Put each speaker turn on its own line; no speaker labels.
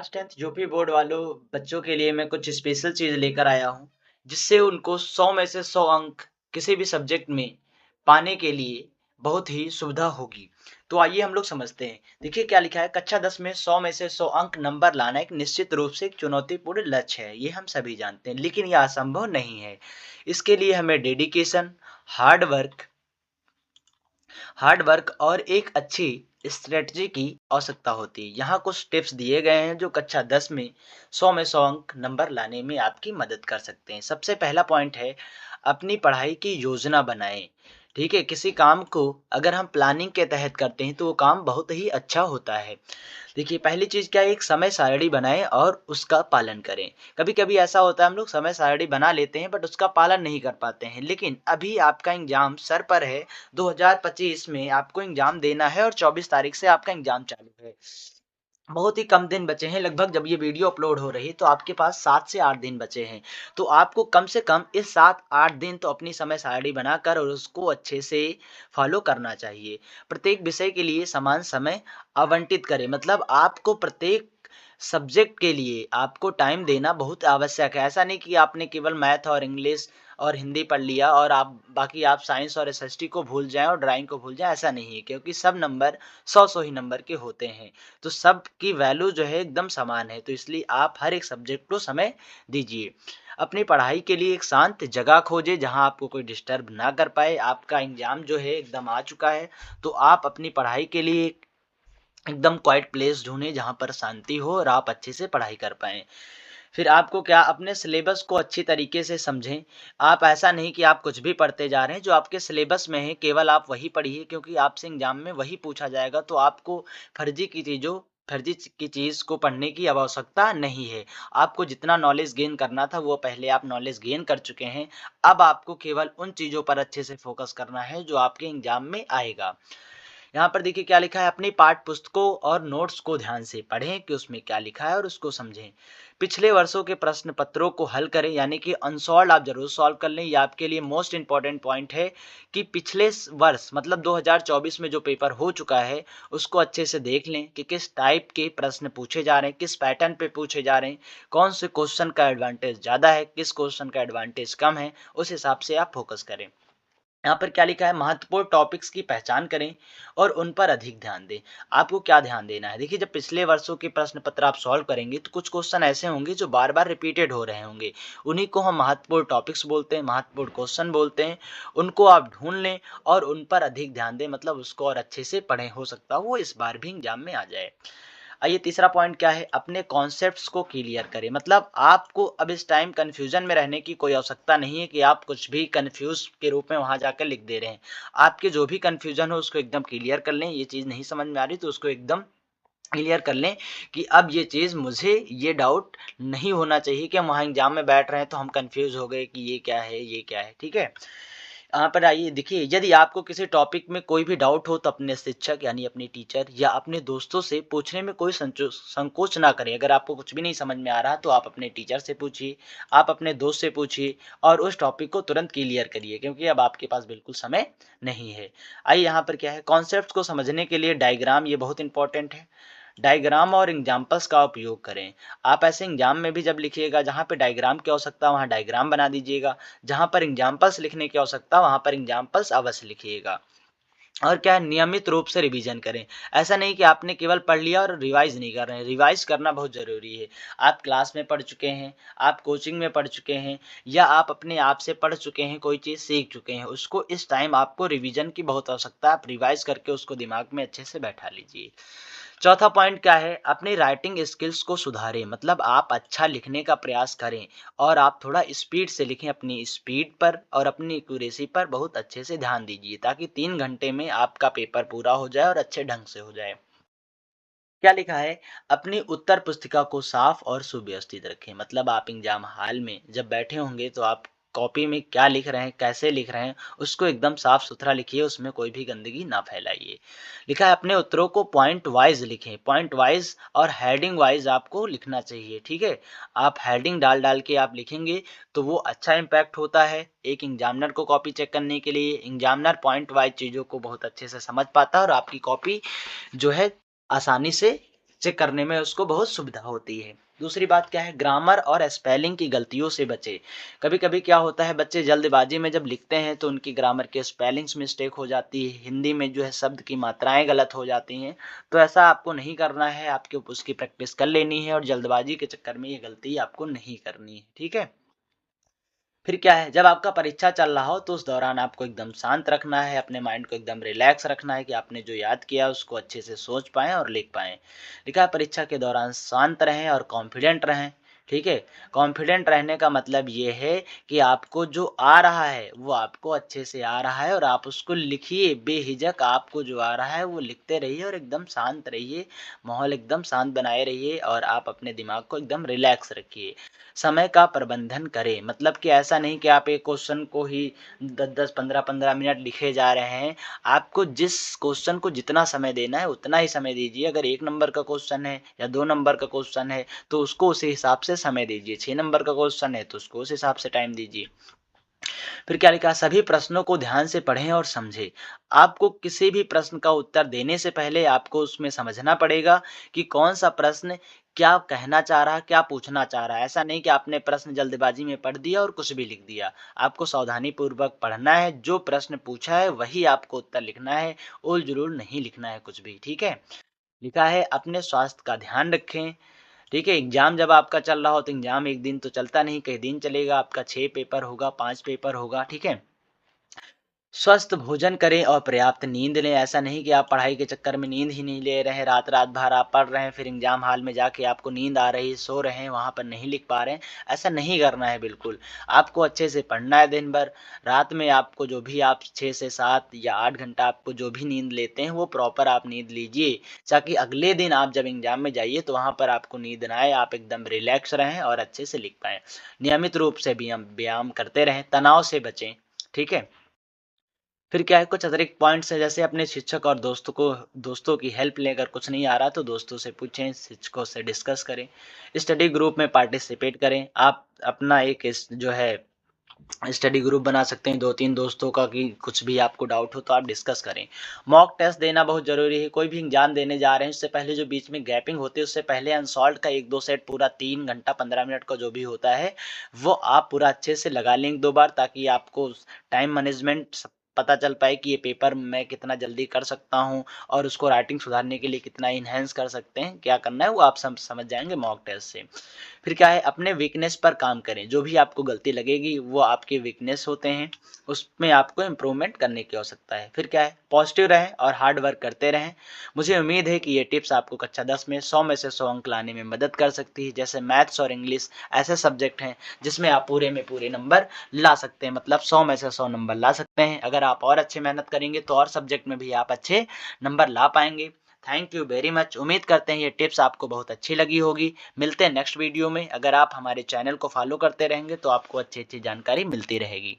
Class 10th UP board वालों बच्चों के लिए मैं कुछ स्पेशल चीज़ लेकर आया हूँ, जिससे उनको 100 में से 100 अंक किसी भी सब्जेक्ट में पाने के लिए बहुत ही सुविधा होगी। तो आइए हम लोग समझते हैं। देखिए क्या लिखा है, कक्षा 10 में 100 में से 100 अंक नंबर लाना एक निश्चित रूप से एक चुनौतीपूर्ण लक्ष्य है। ये हम सभी जानते हैं, लेकिन यह असंभव नहीं है। इसके लिए हमें dedication, hard work hard work और एक अच्छी स्ट्रेटजी की आवश्यकता होती है। यहाँ कुछ टिप्स दिए गए हैं जो कक्षा 10 में 100 में 100 अंक नंबर लाने में आपकी मदद कर सकते हैं। सबसे पहला पॉइंट है, अपनी पढ़ाई की योजना बनाएं। ठीक है, किसी काम को अगर हम प्लानिंग के तहत करते हैं तो वो काम बहुत ही अच्छा होता है। देखिए पहली चीज़ क्या है, एक समय सारणी बनाएँ और उसका पालन करें। कभी-कभी ऐसा होता है हम लोग समय सारणी बना लेते हैं बट उसका पालन नहीं कर पाते हैं। लेकिन अभी आपका एग्ज़ाम सर पर है, 2025 में आपको एग्ज़ाम देना है और 24 तारीख से आपका एग्ज़ाम चालू है। बहुत ही कम दिन बचे हैं, लगभग जब ये वीडियो अपलोड हो रही है तो आपके पास 7 से 8 दिन बचे हैं। तो आपको कम से कम इस 7-8 दिन तो अपनी समय सारणी बनाकर और उसको अच्छे से फॉलो करना चाहिए। प्रत्येक विषय के लिए समान समय आवंटित करें, मतलब आपको प्रत्येक सब्जेक्ट के लिए आपको टाइम देना बहुत आवश्यक है। ऐसा नहीं कि आपने केवल मैथ और इंग्लिश और हिंदी पढ़ लिया और आप साइंस और एसएसटी को भूल जाएँ और ड्राइंग को भूल जाएँ, ऐसा नहीं है, क्योंकि सब नंबर 100-100 ही नंबर के होते हैं। तो सबकी वैल्यू जो है एकदम समान है, तो इसलिए आप हर एक सब्जेक्ट को समय दीजिए। अपनी पढ़ाई के लिए एक शांत जगह खोजें जहाँ आपको कोई डिस्टर्ब ना कर पाए। आपका एग्ज़ाम जो है एकदम आ चुका है, तो आप अपनी पढ़ाई के लिए एकदम क्वाइट प्लेस ढूँढें जहाँ पर शांति हो और आप अच्छे से पढ़ाई कर पाएँ। फिर आपको क्या, अपने सिलेबस को अच्छी तरीके से समझें। आप ऐसा नहीं कि आप कुछ भी पढ़ते जा रहे हैं, जो आपके सिलेबस में है केवल आप वही पढ़िए, क्योंकि आपसे एग्ज़ाम में वही पूछा जाएगा। तो आपको फर्जी की चीज़ को पढ़ने की अब आवश्यकता नहीं है। आपको जितना नॉलेज गेन करना था वो पहले आप नॉलेज गेन कर चुके हैं। अब आपको केवल उन चीज़ों पर अच्छे से फ़ोकस करना है जो आपके एग्ज़ाम में आएगा। यहाँ पर देखिए क्या लिखा है, अपनी पाठ्य पुस्तकों और नोट्स को ध्यान से पढ़ें कि उसमें क्या लिखा है और उसको समझें। पिछले वर्षों के प्रश्न पत्रों को हल करें, यानी कि अनसॉल्व्ड आप जरूर सॉल्व कर लें। ये आपके लिए मोस्ट इंपॉर्टेंट पॉइंट है कि पिछले वर्ष मतलब 2024 में जो पेपर हो चुका है उसको अच्छे से देख लें कि किस टाइप के प्रश्न पूछे जा रहे हैं, किस पैटर्न पे पूछे जा रहे हैं, कौन से क्वेश्चन का एडवांटेज ज़्यादा है, किस क्वेश्चन का एडवांटेज कम है। उस हिसाब से आप फोकस करें। यहाँ पर क्या लिखा है, महत्वपूर्ण टॉपिक्स की पहचान करें और उन पर अधिक ध्यान दें। आपको क्या ध्यान देना है, देखिए जब पिछले वर्षों के प्रश्न पत्र आप सॉल्व करेंगे तो कुछ क्वेश्चन ऐसे होंगे जो बार बार रिपीटेड हो रहे होंगे। उन्हीं को हम महत्वपूर्ण टॉपिक्स बोलते हैं, महत्वपूर्ण क्वेश्चन बोलते हैं। उनको आप ढूंढ लें और उन पर अधिक ध्यान दें, मतलब उसको और अच्छे से पढ़ें, हो सकता है वो इस बार भी एग्जाम में आ जाए। आइए तीसरा पॉइंट क्या है, अपने कॉन्सेप्ट्स को क्लियर करें। मतलब आपको अब इस टाइम कन्फ्यूजन में रहने की कोई आवश्यकता नहीं है कि आप कुछ भी कन्फ्यूज के रूप में वहां जाकर लिख दे रहे हैं। आपके जो भी कन्फ्यूजन हो उसको एकदम क्लियर कर लें। ये चीज़ नहीं समझ में आ रही तो उसको एकदम क्लियर कर लें कि अब ये चीज़ मुझे ये डाउट नहीं होना चाहिए कि हम वहाँ एग्जाम में बैठ रहे हैं तो हम कंफ्यूज हो गए कि ये क्या है ये क्या है। ठीक है, यहाँ पर आइए देखिए, यदि आपको किसी टॉपिक में कोई भी डाउट हो तो अपने शिक्षक यानी अपने टीचर या अपने दोस्तों से पूछने में कोई संकोच ना करें। अगर आपको कुछ भी नहीं समझ में आ रहा तो आप अपने टीचर से पूछिए, आप अपने दोस्त से पूछिए और उस टॉपिक को तुरंत क्लियर करिए, क्योंकि अब आपके पास बिल्कुल समय नहीं है। आइए यहाँ पर क्या है, कॉन्सेप्ट को समझने के लिए डायग्राम, ये बहुत इंपॉर्टेंट है। डायग्राम और एग्जाम्पल्स का उपयोग करें। आप ऐसे एग्जाम में भी जब लिखिएगा जहाँ पे डायग्राम की आवश्यकता वहाँ डायग्राम बना दीजिएगा, जहाँ पर एग्जाम्पल्स लिखने की आवश्यकता वहाँ पर एग्जाम्पल्स अवश्य लिखिएगा। और क्या है, नियमित रूप से रिवीजन करें। ऐसा नहीं कि आपने केवल पढ़ लिया और रिवाइज नहीं कर रहे हैं। रिवाइज करना बहुत ज़रूरी है। आप क्लास में पढ़ चुके हैं, आप कोचिंग में पढ़ चुके हैं या आप अपने आप से पढ़ चुके हैं, कोई चीज़ सीख चुके हैं, उसको इस टाइम आपको रिवीजन की बहुत आवश्यकता है। आप रिवाइज करके उसको दिमाग में अच्छे से बैठा लीजिए। चौथा पॉइंट क्या है, अपनी राइटिंग स्किल्स को सुधारें। मतलब आप अच्छा लिखने का प्रयास करें और आप थोड़ा स्पीड से लिखें। अपनी स्पीड पर और अपनी एक्यूरेसी पर बहुत अच्छे से ध्यान दीजिए ताकि 3 घंटे में आपका पेपर पूरा हो जाए और अच्छे ढंग से हो जाए। क्या लिखा है, अपनी उत्तर पुस्तिका को साफ और सुव्यवस्थित रखें। मतलब आप एग्जाम हॉल में जब बैठे होंगे तो आप कॉपी में क्या लिख रहे हैं, कैसे लिख रहे हैं, उसको एकदम साफ सुथरा लिखिए, उसमें कोई भी गंदगी ना फैलाइए। लिखा है, अपने उत्तरों को पॉइंट वाइज लिखें। पॉइंट वाइज और हेडिंग वाइज आपको लिखना चाहिए। ठीक है, आप हेडिंग डाल डाल के आप लिखेंगे तो वो अच्छा इम्पैक्ट होता है एक एग्जामिनर को कॉपी चेक करने के लिए। एग्जामिनर पॉइंट वाइज चीज़ों को बहुत अच्छे से समझ पाता है और आपकी कॉपी जो है आसानी से चेक करने में उसको बहुत सुविधा होती है। दूसरी बात क्या है, ग्रामर और स्पेलिंग की गलतियों से बचे। कभी-कभी क्या होता है, बच्चे जल्दबाजी में जब लिखते हैं तो उनकी ग्रामर के स्पेलिंग्स मिस्टेक हो जाती है, हिंदी में जो है शब्द की मात्राएँ गलत हो जाती हैं। तो ऐसा आपको नहीं करना है, आपको उसकी प्रैक्टिस कर लेनी है और जल्दबाजी के चक्कर में ये गलती आपको नहीं करनी है, ठीक है? फिर क्या है, जब आपका परीक्षा चल रहा हो तो उस दौरान आपको एकदम शांत रखना है, अपने माइंड को एकदम रिलैक्स रखना है कि आपने जो याद किया उसको अच्छे से सोच पाएँ और लिख पाएँ। लिखा है, परीक्षा के दौरान शांत रहें और कॉन्फिडेंट रहें, ठीक है? कॉन्फिडेंट रहने का मतलब ये है कि आपको जो आ रहा है वो आपको अच्छे से आ रहा है और आप उसको लिखिए बेझिझक, आपको जो आ रहा है वो लिखते रहिए और एकदम शांत रहिए, माहौल एकदम शांत बनाए रहिए और आप अपने दिमाग को एकदम रिलैक्स रखिए। समय का प्रबंधन करें, मतलब कि ऐसा नहीं कि आप एक क्वेश्चन को ही 10-10, 15-15 मिनट लिखे जा रहे हैं। आपको जिस क्वेश्चन को जितना समय देना है उतना ही समय दीजिए। अगर 1 नंबर का क्वेश्चन है या 2 नंबर का क्वेश्चन है तो उसको उसी हिसाब से समय दीजिए। 6 नंबर का क्वेश्चन है तो उसको उस हिसाब से टाइम दीजिए। फिर क्या लिखा, सभी प्रश्नों को ध्यान से पढ़ें और समझें। आपको किसी भी प्रश्न का उत्तर देने से पहले आपको उसमें समझना पड़ेगा कि कौन-सा प्रश्न क्या कहना चाह रहा है, क्या पूछना चाह रहा है। ऐसा नहीं कि आपने प्रश्न जल्दबाजी में पढ़ दिया और कुछ भी लिख दिया। आपको सावधानीपूर्वक पढ़ना है, जो प्रश्न पूछा है वही आपको उत्तर लिखना है, उल-जुलूल नहीं लिखना है कुछ भी, ठीक है? लिखा है, अपने स्वास्थ्य का ध्यान रखें। ठीक है, एग्ज़ाम जब आपका चल रहा हो तो एग्ज़ाम एक दिन तो चलता नहीं, कई दिन चलेगा, आपका 6 पेपर होगा, 5 पेपर होगा, ठीक है? स्वस्थ भोजन करें और पर्याप्त नींद लें। ऐसा नहीं कि आप पढ़ाई के चक्कर में नींद ही नहीं ले रहे हैं, रात-रात भर आप पढ़ रहे हैं, फिर एग्ज़ाम हॉल में जाके आपको नींद आ रही है, सो रहे हैं, वहाँ पर नहीं लिख पा रहे हैं। ऐसा नहीं करना है बिल्कुल। आपको अच्छे से पढ़ना है दिन भर। रात में आपको जो भी आप 6 से 7 या 8 घंटा आपको जो भी नींद लेते हैं, वो प्रॉपर आप नींद लीजिए, ताकि अगले दिन आप जब एग्ज़ाम में जाइए तो वहाँ पर आपको नींद ना आए, आप एकदम रिलैक्स रहें और अच्छे से लिख पाएँ। नियमित रूप से व्यायाम करते रहें, तनाव से बचें, ठीक है? फिर क्या है, कुछ अतिरिक्त पॉइंट्स हैं, जैसे अपने शिक्षक और दोस्तों की हेल्प लें। अगर कुछ नहीं आ रहा तो दोस्तों से पूछें, शिक्षकों से डिस्कस करें। स्टडी ग्रुप में पार्टिसिपेट करें। आप अपना एक जो है स्टडी ग्रुप बना सकते हैं 2-3 दोस्तों का, कि कुछ भी आपको डाउट हो तो आप डिस्कस करें। मॉक टेस्ट देना बहुत ज़रूरी है। कोई भी एग्ज़ाम देने जा रहे हैं उससे पहले जो बीच में गैपिंग होती है उससे पहले अनसॉल्व्ड का 1-2 सेट पूरा 3 घंटा 15 मिनट का जो भी होता है वो आप पूरा अच्छे से लगा लें 1-2 बार, ताकि आपको टाइम मैनेजमेंट पता चल पाए कि ये पेपर मैं कितना जल्दी कर सकता हूँ और उसको राइटिंग सुधारने के लिए कितना इन्हेंस कर सकते हैं, क्या करना है वो आप समझ जाएँगे मॉक टेस्ट से। फिर क्या है, अपने वीकनेस पर काम करें। जो भी आपको गलती लगेगी वो आपके वीकनेस होते हैं, उसमें आपको इम्प्रूवमेंट करने की आवश्यकता है। फिर क्या है, पॉजिटिव रहें और हार्ड वर्क करते रहें। मुझे उम्मीद है कि ये टिप्स आपको कक्षा 10 में 100 में से 100 अंक लाने में मदद कर सकती है। जैसे मैथ्स और इंग्लिश ऐसे सब्जेक्ट हैं जिसमें आप पूरे में पूरे नंबर ला सकते हैं, मतलब 100 में से 100 नंबर ला सकते हैं। अगर आप और अच्छे मेहनत करेंगे तो और सब्जेक्ट में भी आप अच्छे नंबर ला पाएँगे। Thank you very much. उम्मीद करते हैं ये टिप्स आपको बहुत अच्छी लगी होगी। मिलते हैं नेक्स्ट वीडियो में। अगर आप हमारे चैनल को फॉलो करते रहेंगे तो आपको अच्छी-अच्छी जानकारी मिलती रहेगी।